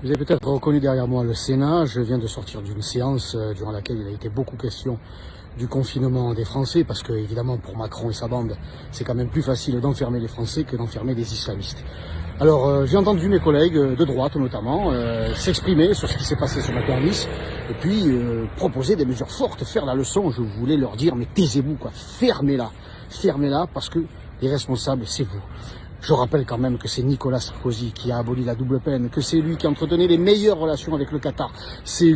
Vous avez peut-être reconnu derrière moi le Sénat. Je viens de sortir d'une séance durant laquelle il a été beaucoup question du confinement des Français, parce que évidemment pour Macron et sa bande, c'est quand même plus facile d'enfermer les Français que d'enfermer des islamistes. Alors j'ai entendu mes collègues de droite notamment s'exprimer sur ce qui s'est passé ce matin à Nice, et puis proposer des mesures fortes, faire la leçon. Je voulais leur dire, mais taisez-vous quoi, fermez-la, parce que les responsables c'est vous. Je rappelle quand même que c'est Nicolas Sarkozy qui a aboli la double peine, que c'est lui qui entretenait les meilleures relations avec le Qatar. C'est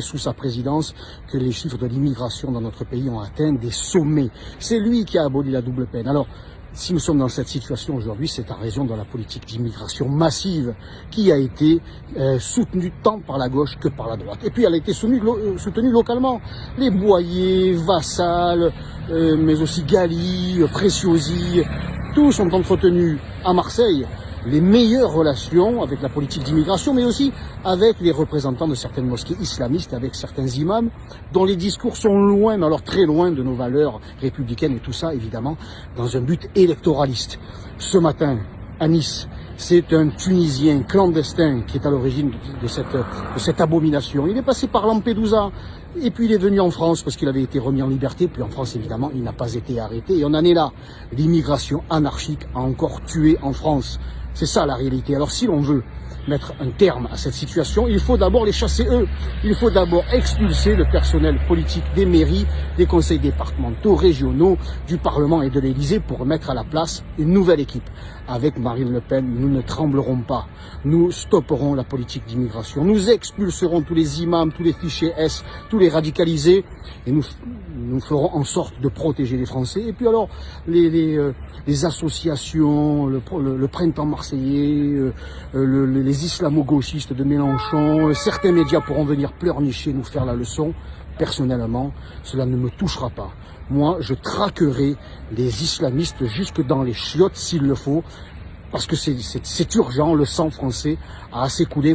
sous sa présidence que les chiffres de l'immigration dans notre pays ont atteint des sommets. C'est lui qui a aboli la double peine. Alors, si nous sommes dans cette situation aujourd'hui, c'est en raison de la politique d'immigration massive qui a été soutenue tant par la gauche que par la droite. Et puis elle a été soutenue localement. Les Boyer, Vassal, mais aussi Gali, Preciosi, tous ont entretenu à Marseille les meilleures relations avec la politique d'immigration, mais aussi avec les représentants de certaines mosquées islamistes, avec certains imams, dont les discours sont loin, mais alors très loin de nos valeurs républicaines, et tout ça, évidemment, dans un but électoraliste. Ce matin, à Nice, c'est un Tunisien clandestin qui est à l'origine de cette abomination. Il est passé par Lampedusa, et puis il est venu en France parce qu'il avait été remis en liberté. Puis en France, évidemment, il n'a pas été arrêté. Et on en est là. L'immigration anarchique a encore tué en France. C'est ça la réalité. Alors si l'on veut mettre un terme à cette situation, il faut d'abord les chasser eux. Il faut d'abord expulser le personnel politique des mairies, des conseils départementaux, régionaux, du Parlement et de l'Élysée pour mettre à la place une nouvelle équipe. Avec Marine Le Pen, nous ne tremblerons pas. Nous stopperons la politique d'immigration. Nous expulserons tous les imams, tous les fichiers S, tous les radicalisés, et nous ferons en sorte de protéger les Français. Et puis alors, les associations, le printemps marseillais, les islamo-gauchistes de Mélenchon, certains médias pourront venir pleurnicher, nous faire la leçon. Personnellement, cela ne me touchera pas. Moi, je traquerai les islamistes jusque dans les chiottes s'il le faut, parce que c'est urgent, le sang français a assez coulé.